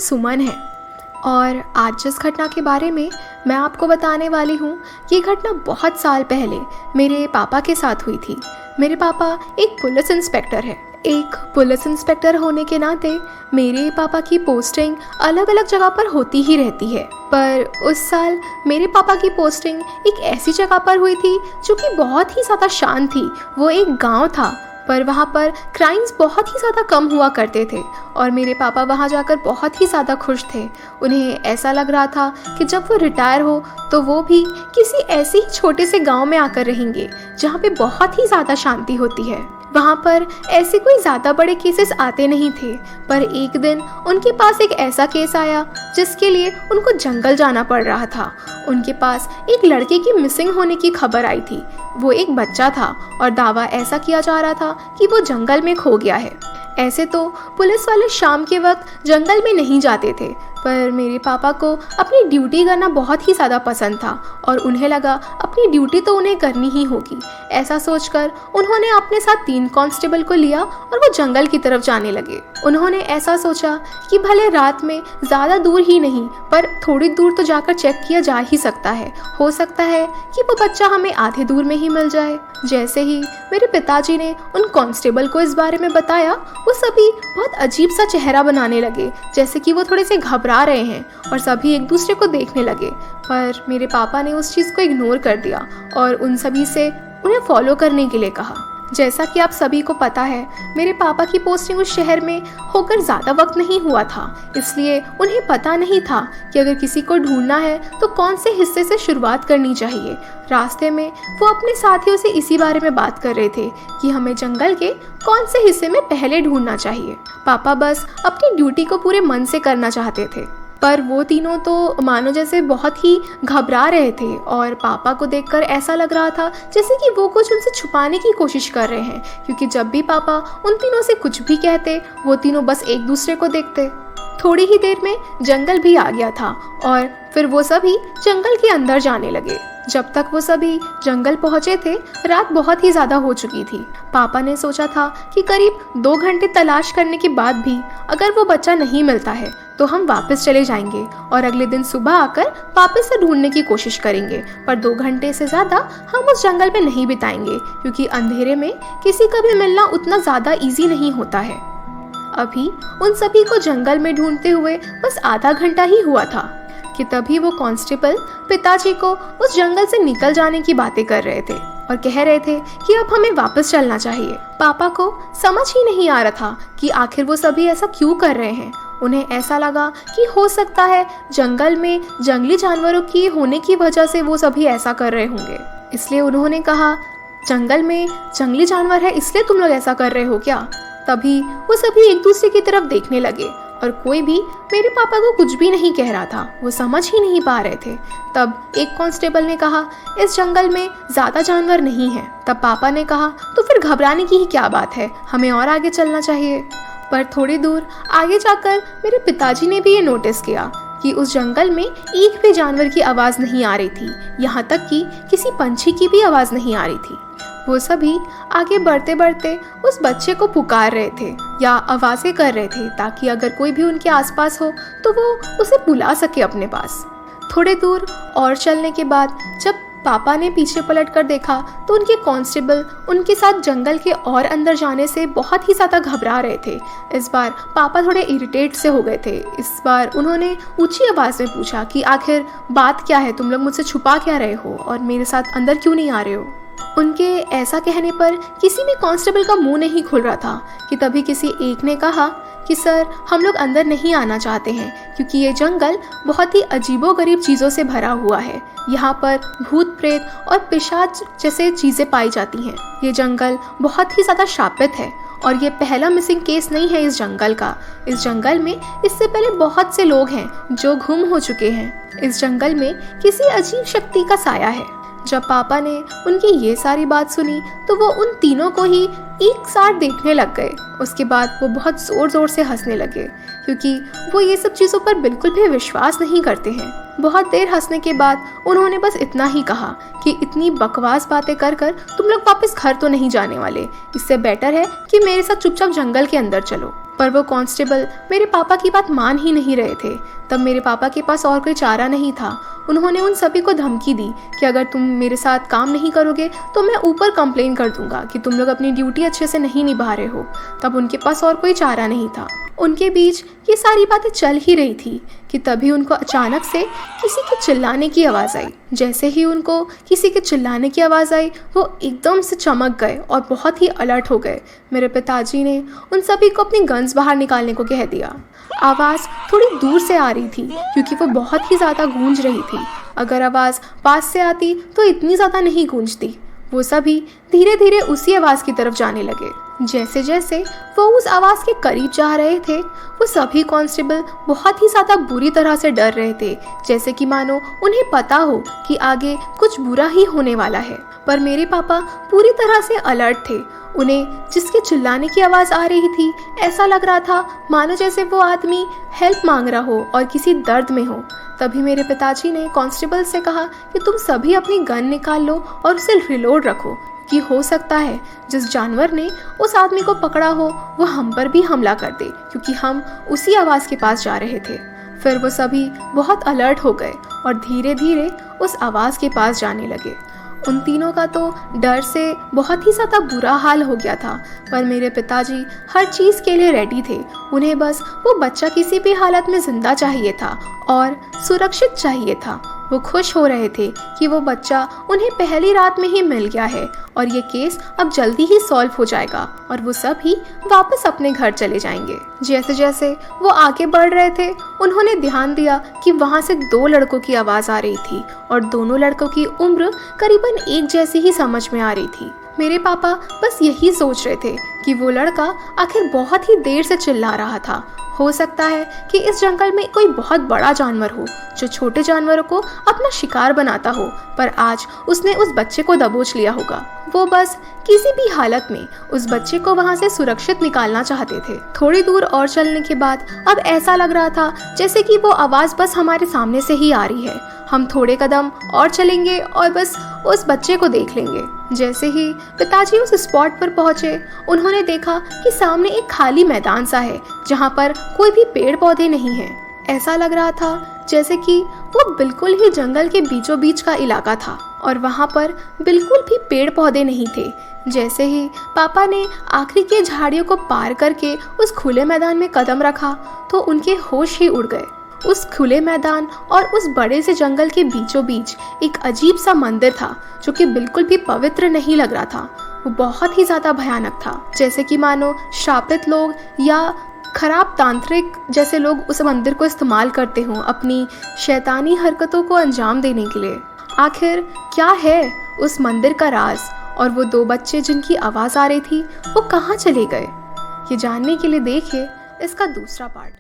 सुमन है और आज जिस घटना के बारे में मैं आपको बताने वाली हूँ ये घटना बहुत साल पहले मेरे पापा के साथ हुई थी। मेरे पापा एक पुलिस इंस्पेक्टर है। एक पुलिस इंस्पेक्टर होने के नाते मेरे पापा की पोस्टिंग अलग अलग जगह पर होती ही रहती है, पर उस साल मेरे पापा की पोस्टिंग एक ऐसी जगह पर हुई थी जो कि बहुत ही ज़्यादा शांत थी। वो एक गांव था, पर वहाँ पर क्राइम्स बहुत ही ज़्यादा कम हुआ करते थे और मेरे पापा वहाँ जाकर बहुत ही ज़्यादा खुश थे। उन्हें ऐसा लग रहा था कि जब वो रिटायर हो तो वो भी किसी ऐसे ही छोटे से गांव में आकर रहेंगे जहाँ पे बहुत ही ज़्यादा शांति होती है। वहाँ पर ऐसे कोई ज़्यादा बड़े केसेस आते नहीं थे, पर एक दिन उनके पास एक ऐसा केस आया जिसके लिए उनको जंगल जाना पड़ रहा था। उनके पास एक लड़के की मिसिंग होने की खबर आई थी। वो एक बच्चा था और दावा ऐसा किया जा रहा था कि वो जंगल में खो गया है। ऐसे तो पुलिस वाले शाम के वक्त जंगल में नहीं जाते थे, पर मेरे पापा को अपनी ड्यूटी करना बहुत ही ज़्यादा पसंद था और उन्हें लगा अपनी ड्यूटी तो उन्हें करनी ही होगी। ऐसा सोचकर उन्होंने अपने साथ 3 कांस्टेबल को लिया और वो जंगल की तरफ जाने लगे। उन्होंने ऐसा सोचा कि भले रात में ज़्यादा दूर ही नहीं पर थोड़ी दूर तो जाकर चेक किया जा ही सकता है। हो सकता है कि वो बच्चा हमें आधे दूर में ही मिल जाए। जैसे ही मेरे पिताजी ने उन कांस्टेबल को इस बारे में बताया, वो सभी बहुत अजीब सा चेहरा बनाने लगे, जैसे कि वो थोड़े से घबरा रहे हैं और सभी एक दूसरे को देखने लगे। पर मेरे पापा ने उस चीज़ को इग्नोर कर दिया और उन सभी से उन्हें फॉलो करने के लिए कहा। जैसा कि आप सभी को पता है, मेरे पापा की पोस्टिंग उस शहर में होकर ज़्यादा वक्त नहीं हुआ था, इसलिए उन्हें पता नहीं था कि अगर किसी को ढूंढना है तो कौन से हिस्से से शुरुआत करनी चाहिए। रास्ते में वो अपने साथियों से इसी बारे में बात कर रहे थे कि हमें जंगल के कौन से हिस्से में पहले ढूंढना चाहिए। पापा बस अपनी ड्यूटी को पूरे मन से करना चाहते थे, पर वो तीनों तो मानो जैसे बहुत ही घबरा रहे थे और पापा को देखकर ऐसा लग रहा था जैसे कि वो कुछ उनसे छुपाने की कोशिश कर रहे हैं, क्योंकि जब भी पापा उन तीनों से कुछ भी कहते वो तीनों बस एक दूसरे को देखते। थोड़ी ही देर में जंगल भी आ गया था और फिर वो सभी जंगल के अंदर जाने लगे। जब तक वो सभी जंगल पहुंचे थे, रात बहुत ही ज़्यादा हो चुकी थी। पापा ने सोचा था कि करीब 2 घंटे तलाश करने के बाद भी अगर वो बच्चा नहीं मिलता है तो हम वापस चले जाएंगे और अगले दिन सुबह आकर वापस से ढूंढने की कोशिश करेंगे, पर 2 घंटे से ज़्यादा हम उस जंगल में नहीं बिताएंगे, क्योंकि अंधेरे में किसी का भी मिलना उतना ज़्यादा ईजी नहीं होता है। अभी उन सभी को जंगल में ढूंढते हुए बस आधा घंटा ही हुआ था कि तभी वो कांस्टेबल पिताजी को उस जंगल से निकल जाने की बातें कर रहे थे और कह रहे थे कि अब हमें वापस चलना चाहिए। पापा को समझ ही नहीं आ रहा था कि आखिर वो सभी ऐसा क्यों कर रहे हैं। उन्हें ऐसा लगा कि हो सकता है जंगल में जंगली जानवरों की होने की वजह से वो सभी ऐसा कर रहे होंगे, इसलिए उन्होंने कहा, जंगल में जंगली जानवर है इसलिए तुम लोग ऐसा कर रहे हो क्या? तभी वो सभी एक दूसरे की तरफ देखने लगे और कोई भी मेरे पापा को कुछ भी नहीं कह रहा था, वो समझ ही नहीं पा रहे थे। तब एक कांस्टेबल ने कहा, इस जंगल में ज़्यादा जानवर नहीं है। तब पापा ने कहा, तो फिर घबराने की ही क्या बात है, हमें और आगे चलना चाहिए। पर थोड़ी दूर आगे जाकर मेरे पिताजी ने भी ये नोटिस किया कि उस जंगल में एक भी जानवर की आवाज़ नहीं आ रही थी, यहाँ तक कि किसी पंछी की भी आवाज़ नहीं आ रही थी। वो सभी आगे बढ़ते बढ़ते उस बच्चे को पुकार रहे थे या आवाज़ें कर रहे थे ताकि अगर कोई भी उनके आसपास हो तो वो उसे बुला सके अपने पास। थोड़े दूर और चलने के बाद जब पापा ने पीछे पलट कर देखा तो उनके कांस्टेबल उनके साथ जंगल के और अंदर जाने से बहुत ही ज़्यादा घबरा रहे थे। इस बार पापा थोड़े इरिटेट से हो गए थे। इस बार उन्होंने ऊंची आवाज़ में पूछा कि आखिर बात क्या है, तुम लोग मुझसे छुपा क्या रहे हो और मेरे साथ अंदर क्यों नहीं आ रहे हो? उनके ऐसा कहने पर किसी भी कांस्टेबल का मुंह नहीं खुल रहा था कि तभी किसी एक ने कहा कि सर, हम लोग अंदर नहीं आना चाहते हैं क्योंकि ये जंगल बहुत ही अजीबोगरीब चीज़ों से भरा हुआ है। यहाँ पर भूत प्रेत और पिशाच जैसे चीज़ें पाई जाती हैं। ये जंगल बहुत ही ज़्यादा शापित है और ये पहला मिसिंग केस नहीं है इस जंगल का। इस जंगल में इससे पहले बहुत से लोग हैं जो गुम हो चुके हैं। इस जंगल में किसी अजीब शक्ति का साया है। जब पापा ने उनकी ये सारी बात सुनी तो वो उन तीनों को ही एक साथ देखने लग गए। उसके बाद वो बहुत ज़ोर ज़ोर से हंसने लगे क्योंकि वो ये सब चीज़ों पर बिल्कुल भी विश्वास नहीं करते हैं। बहुत देर हंसने के बाद उन्होंने बस इतना ही कहा कि इतनी बकवास बातें कर कर तुम लोग वापस घर तो नहीं जाने वाले, इससे बेटर है कि मेरे साथ चुपचाप जंगल के अंदर चलो। पर वो कांस्टेबल मेरे पापा की बात मान ही नहीं रहे थे। तब मेरे पापा के पास और कोई चारा नहीं था। उन्होंने उन सभी को धमकी दी कि अगर तुम मेरे साथ काम नहीं करोगे तो मैं ऊपर कंप्लेन कर दूंगा कि तुम लोग अपनी ड्यूटी अच्छे से नहीं निभा रहे हो। तब उनके पास और कोई चारा नहीं था। उनके बीच ये सारी बातें चल ही रही थी कि तभी उनको अचानक से किसी के चिल्लाने की आवाज़ आई। जैसे ही उनको किसी के चिल्लाने की आवाज़ आई वो एकदम से चमक गए और बहुत ही अलर्ट हो गए। मेरे पिताजी ने उन सभी को अपनी गन्स बाहर निकालने को कह दिया। आवाज़ थोड़ी दूर से आ रही थी क्योंकि वो बहुत ही ज़्यादा गूंज रही थी। अगर आवाज़ पास से आती तो इतनी ज़्यादा नहीं गूंजती। वो सभी धीरे धीरे उसी आवाज़ की तरफ जाने लगे। जैसे जैसे वो उस आवाज़ के करीब जा रहे थे वो सभी कांस्टेबल बहुत ही ज़्यादा बुरी तरह से डर रहे थे, जैसे कि मानो उन्हें पता हो कि आगे कुछ बुरा ही होने वाला है। पर मेरे पापा पूरी तरह से अलर्ट थे। उन्हें जिसके चिल्लाने की आवाज़ आ रही थी ऐसा लग रहा था मानो जैसे वो आदमी हेल्प मांग रहा हो और किसी दर्द में हो। तभी मेरे पिताजी ने कांस्टेबल से कहा कि तुम सभी अपनी गन निकाल लो और उसे रिलोड रखो कि हो सकता है जिस जानवर ने उस आदमी को पकड़ा हो वो हम पर भी हमला कर दे, क्योंकि हम उसी आवाज़ के पास जा रहे थे। फिर वो सभी बहुत अलर्ट हो गए और धीरे धीरे उस आवाज़ के पास जाने लगे। उन तीनों का तो डर से बहुत ही ज़्यादा बुरा हाल हो गया था, पर मेरे पिताजी हर चीज़ के लिए रेडी थे। उन्हें बस वो बच्चा किसी भी हालत में ज़िंदा चाहिए था और सुरक्षित चाहिए था। वो खुश हो रहे थे कि वो बच्चा उन्हें पहली रात में ही मिल गया है और ये केस अब जल्दी ही सॉल्व हो जाएगा और वो सभी वापस अपने घर चले जाएंगे। जैसे जैसे वो आगे बढ़ रहे थे उन्होंने ध्यान दिया कि वहाँ से 2 लड़कों की आवाज़ आ रही थी और दोनों लड़कों की उम्र करीबन एक जैसी ही समझ में आ रही थी। मेरे पापा बस यही सोच रहे थे कि वो लड़का आखिर बहुत ही देर से चिल्ला रहा था। हो सकता है कि इस जंगल में कोई बहुत बड़ा जानवर हो जो छोटे जानवरों को अपना शिकार बनाता हो, पर आज उसने उस बच्चे को दबोच लिया होगा। वो बस किसी भी हालत में उस बच्चे को वहां से सुरक्षित निकालना चाहते थे। थोड़ी दूर और चलने के बाद अब ऐसा लग रहा था जैसे कि वो आवाज़ बस हमारे सामने से ही आ रही है। हम थोड़े कदम और चलेंगे और बस उस बच्चे को देख लेंगे। जैसे ही पिताजी उस स्पॉट पर पहुंचे उन्होंने देखा कि सामने एक खाली मैदान सा है जहां पर कोई भी पेड़ पौधे नहीं है। ऐसा लग रहा था जैसे कि वो बिल्कुल ही जंगल के बीचों बीच का इलाका था और वहां पर बिल्कुल भी पेड़ पौधे नहीं थे। जैसे ही पापा ने आखिरी के झाड़ियों को पार करके उस खुले मैदान में कदम रखा तो उनके होश ही उड़ गए। उस खुले मैदान और उस बड़े से जंगल के बीचों बीच एक अजीब सा मंदिर था जो कि बिल्कुल भी पवित्र नहीं लग रहा था। वो बहुत ही ज़्यादा भयानक था, जैसे कि मानो शापित लोग या खराब तांत्रिक जैसे लोग उस मंदिर को इस्तेमाल करते हों अपनी शैतानी हरकतों को अंजाम देने के लिए। आखिर क्या है उस मंदिर का राज और वो 2 बच्चे जिनकी आवाज़ आ रही थी वो कहाँ चले गए? ये जानने के लिए देखिए इसका दूसरा पार्ट।